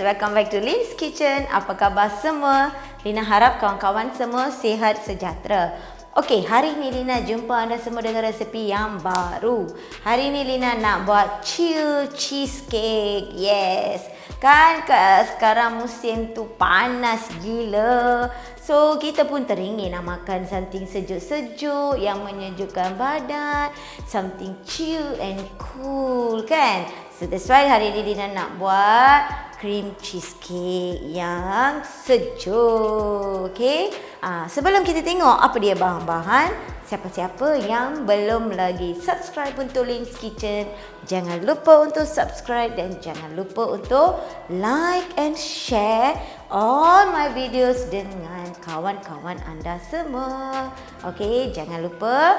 welcome back to Lynn's Kitchen. Apa khabar semua? Lina harap kawan-kawan semua sihat sejahtera. Okey, hari ni Lina jumpa anda semua dengan resepi yang baru. Hari ni Lina nak buat chill cheesecake. Yes. Kan sekarang musim tu panas gila. So kita pun teringin nak makan something sejuk-sejuk yang menyejukkan badan, something chill and cool kan. So that's why hari ni Lina nak buat cream cheesecake yang sejuk. Okay, sebelum kita tengok apa dia bahan-bahan, siapa-siapa yang belum lagi subscribe untuk Lynn's Kitchen, jangan lupa untuk subscribe dan jangan lupa untuk like and share all my videos dengan kawan-kawan anda semua. Okey, jangan lupa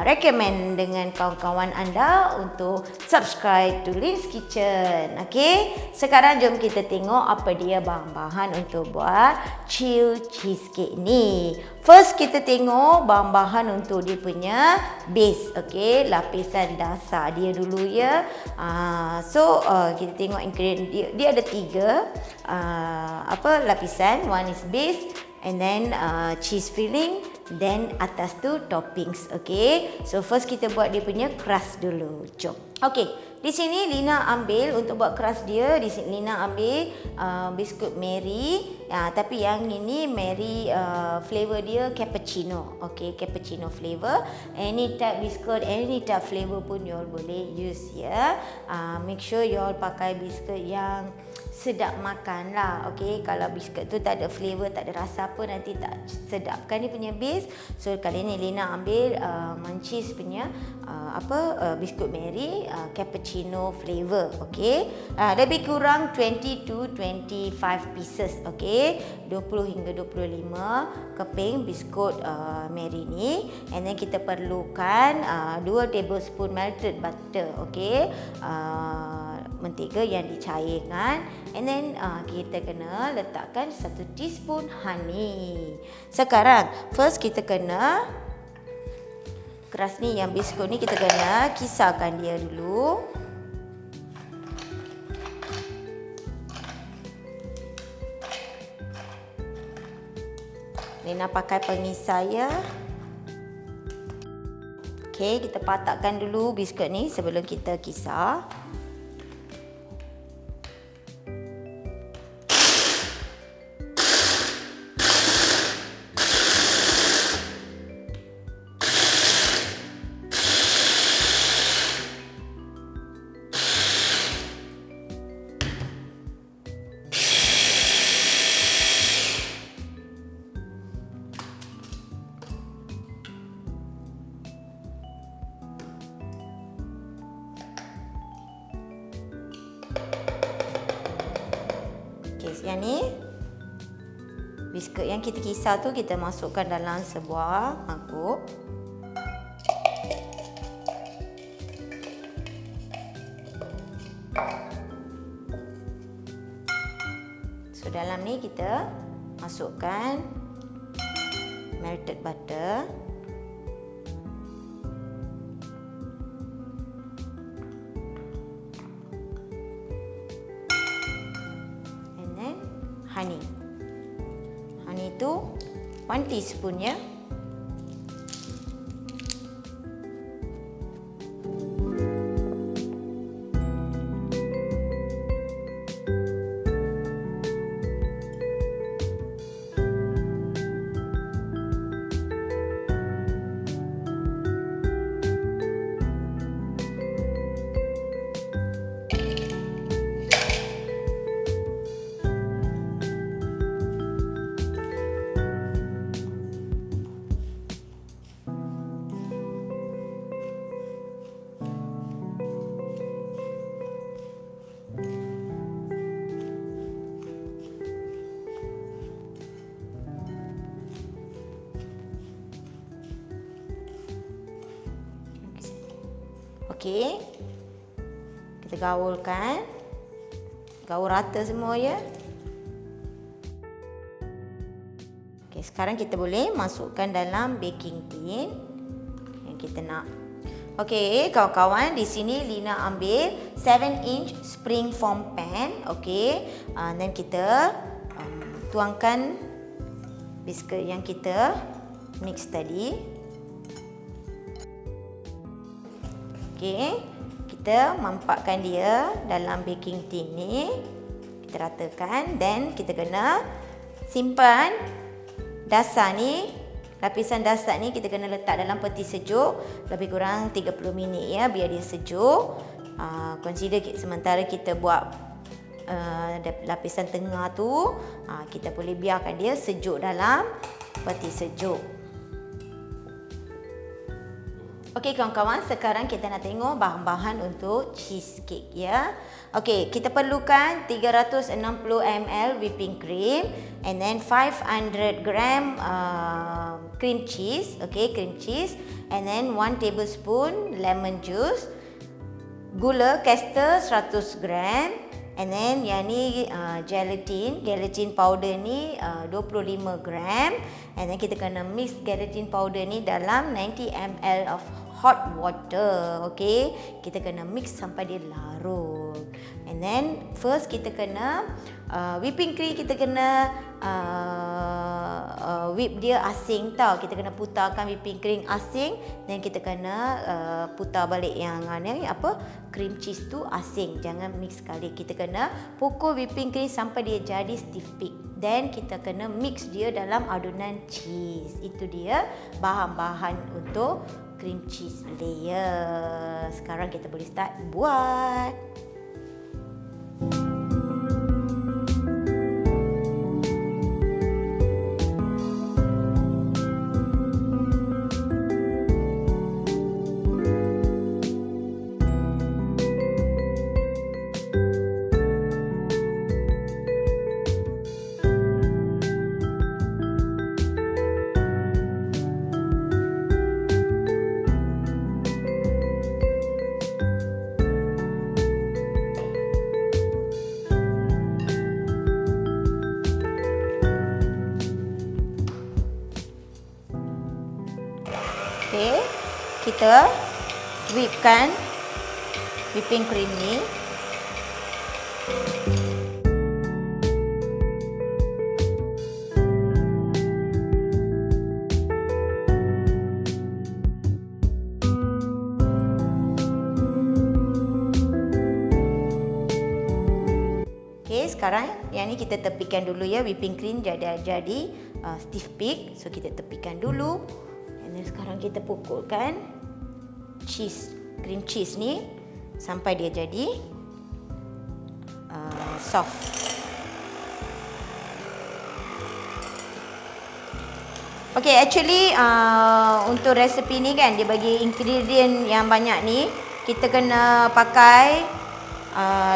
recommend dengan kawan-kawan anda untuk subscribe to Lynn's Kitchen. Okey, sekarang jom kita tengok apa dia bahan-bahan untuk buat chill cheesecake ni. First kita tengok bahan-bahan untuk dia punya base. Okey, lapisan dasar dia dulu ya. Kita tengok ingredient dia ada 3 lapisan. One is base and then cheese filling, then atas tu toppings. Okay, so first kita buat dia punya crust dulu. Jom. Okay, di sini Lina ambil untuk buat crust dia. Di sini Lina ambil biskut Mary. Tapi yang ini Mary flavor dia cappuccino. Okay, cappuccino flavor. Any type biskut, any type flavor pun you all boleh use ya. Make sure you all pakai biskut yang sedap makan lah. Okay, kalau biskut tu tak ada flavor, tak ada rasa apa, nanti tak sedap kan dia punya base. So kali ni Lina ambil Munchies punya biskut Mary cappuccino flavor. Okay, lebih kurang 20 to 25 pieces. Okay, 20 hingga 25 keping biskut Mary ni. And then kita perlukan 2 tablespoon melted butter. Okay, mentega yang dicairkan. And then kita kena letakkan 1 teaspoon honey. Sekarang first kita kena keras ni, yang biskut ni kita kena kisarkan dia dulu. Lina pakai pengisar ya. Okey, kita patahkan dulu biskut ni sebelum kita kisar. Yang ni biskut yang kita kisar tu kita masukkan dalam sebuah mangkuk. So dalam ni kita masukkan melted butter. Honey tu 1 teaspoon ya. Okey, kita gaulkan, gaul rata semua ya. Okey, sekarang kita boleh masukkan dalam baking tin yang kita nak Okey, kawan-kawan, di sini Lina ambil 7-inch spring foam pan. Okey, dan kita tuangkan biskut yang kita mix tadi. Okey, kita mampakkan dia dalam baking tin ni. Kita ratakan, dan kita kena simpan dasar ni. Lapisan dasar ni kita kena letak dalam peti sejuk lebih kurang 30 minit ya, biar dia sejuk. Consider sementara kita buat lapisan tengah tu, kita boleh biarkan dia sejuk dalam peti sejuk. Okey kawan-kawan, sekarang kita nak tengok bahan-bahan untuk cheesecake ya. Okey, kita perlukan 360 ml whipping cream and then 500 gram cream cheese. Okey, cream cheese, and then 1 tablespoon lemon juice, gula caster 100 gram, and then yang ni gelatin powder ni 25 gram, and then kita kena mix gelatin powder ni dalam 90 ml of hot water. Okey, kita kena mix sampai dia larut. And then first kita kena whipping cream, kita kena whip dia asing tau. Kita kena putarkan whipping cream asing, dan kita kena putar balik yang cream cheese tu asing. Jangan mix sekali. Kita kena pukul whipping cream sampai dia jadi stiff peak. Then kita kena mix dia dalam adunan cheese. Itu dia bahan-bahan untuk cream cheese layer. Sekarang kita boleh start buat. Okey, kita whipkan whipping cream ni. Okey, sekarang yang ni kita tepikan dulu ya, whipping cream jadi stiff peak. So kita tepikan dulu. Dan sekarang kita pukulkan cream cheese ni sampai dia jadi soft. Okay, actually untuk resepi ni kan, dia bagi ingredient yang banyak ni. Kita kena pakai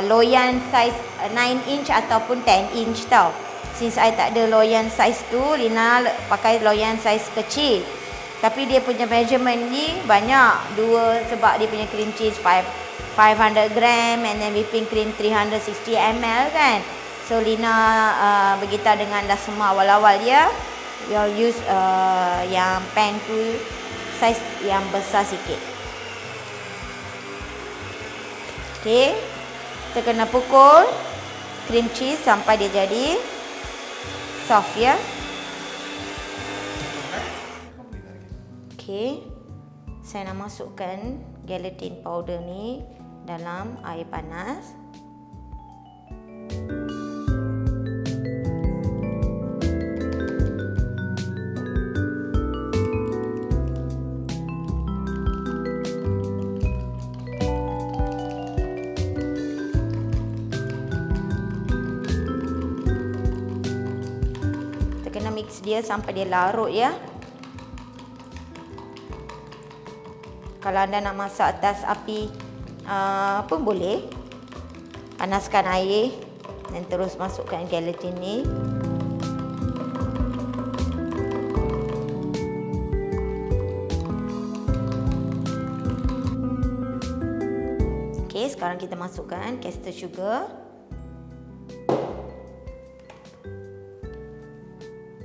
loyan size 9 inch ataupun 10 inch tau. Since I tak ada loyan size tu, Lina pakai loyan size kecil. Tapi dia punya measurement ni banyak, sebab dia punya cream cheese 500 gram and then whipping cream 360 ml kan. So Lina beritahu dengan dah semua awal-awal ya, we'll use yang pan tu saiz yang besar sikit. Okay, kita kena pukul cream cheese sampai dia jadi soft ya. Okay, saya nak masukkan gelatin powder ni dalam air panas. Kita kena mix dia sampai dia larut ya. Kalau anda nak masak atas api pun boleh. Panaskan air dan terus masukkan gelatin ni. Okey, sekarang kita masukkan caster sugar.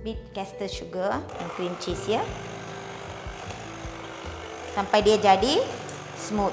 Bit caster sugar dan cream cheese ya. Sampai dia jadi smooth.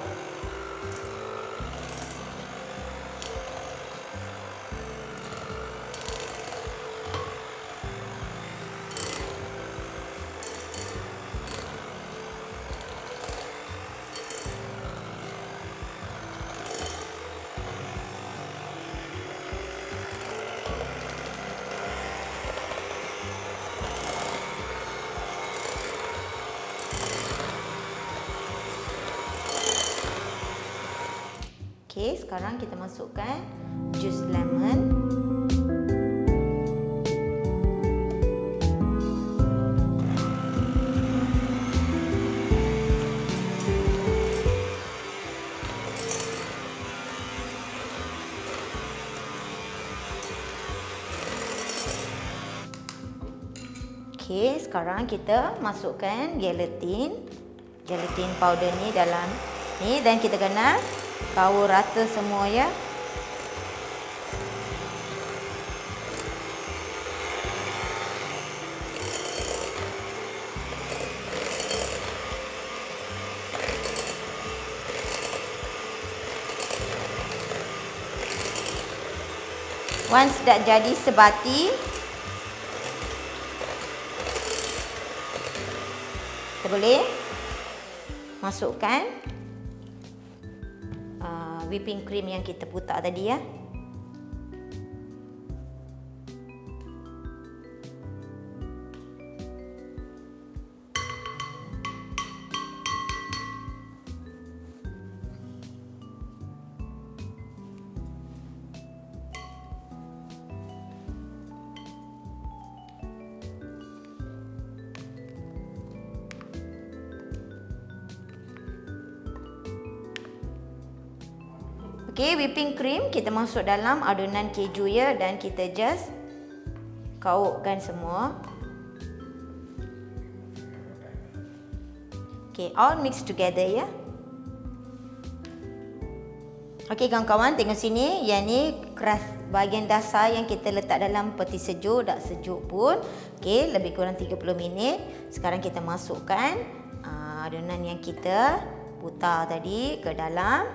Okey, sekarang kita masukkan jus lemon. Okey, sekarang kita masukkan gelatin. Gelatin powder ni dalam ni dan kita kena baur rata semua ya. Once dah jadi sebati, kita boleh masukkan whipping cream yang kita putar tadi ya. Okey, whipping cream kita masuk dalam adunan keju ya dan kita just kaukkan semua. Okey, all mix together ya. Okey kawan-kawan, tengok sini. Yang ni keras bahagian dasar yang kita letak dalam peti sejuk, tak sejuk pun. Okey, lebih kurang 30 minit. Sekarang kita masukkan adunan yang kita putar tadi ke dalam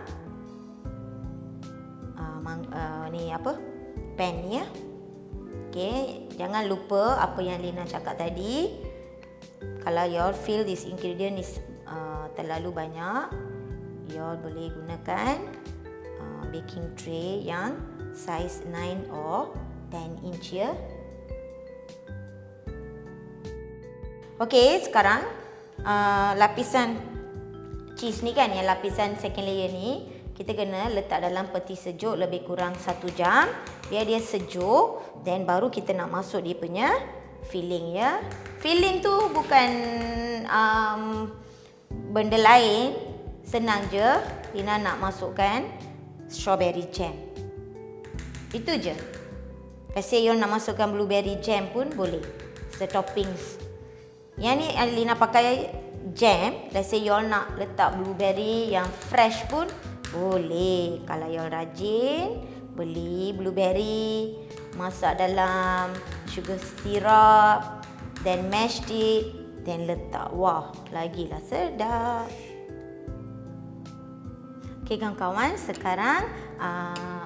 pan ni ya. Okey, jangan lupa apa yang Lina cakap tadi. Kalau you all feel this ingredient is terlalu banyak, you all boleh gunakan baking tray yang size 9 or 10 inch ya. Okey, sekarang lapisan cheese ni kan, yang lapisan second layer ni kita kena letak dalam peti sejuk lebih kurang 1 jam biar dia sejuk, then baru kita nak masuk dia punya filling ya. Filling tu bukan benda lain, senang je. Lina nak masukkan strawberry jam. Itu je. Kasi you nak masukkan blueberry jam pun boleh. The toppings. Yang ni Lina pakai jam. Let's say you nak letak blueberry yang fresh pun boleh. Kalau you rajin beli blueberry, masak dalam sugar syrup, then mash it, then letak. Wah, lagilah sedap. Okey kawan-kawan, sekarang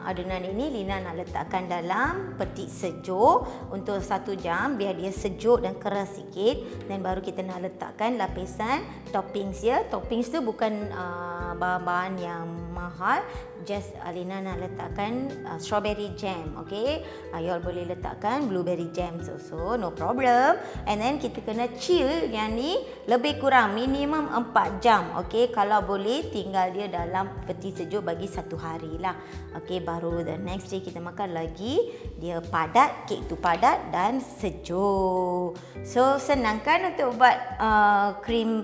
adunan ini Lina nak letakkan dalam peti sejuk untuk 1 jam biar dia sejuk dan keras sikit, dan baru kita nak letakkan lapisan toppings ya. Toppings tu bukan bahan-bahan yang mahal, just Lina nak letakkan strawberry jam. Okey, you all boleh letakkan blueberry jam also, no problem. And then kita kena chill yang ni lebih kurang minimum 4 jam. Okey, kalau boleh tinggal dia dalam peti sejuk bagi 1 hari lah. Okey, baru the next day kita makan lagi, dia padat, kek tu padat dan sejuk. So senang kan untuk buat krim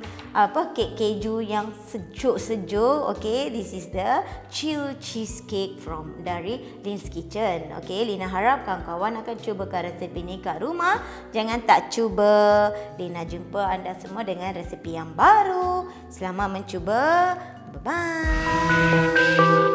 kek keju yang sejuk-sejuk. Okey, this is the chill cheesecake from dari Lin's Kitchen. Okey, Lina harap kawan-kawan akan cubakan resepi ni kat rumah. Jangan tak cuba. Lina jumpa anda semua dengan resepi yang baru. Selamat mencuba. Bye-bye.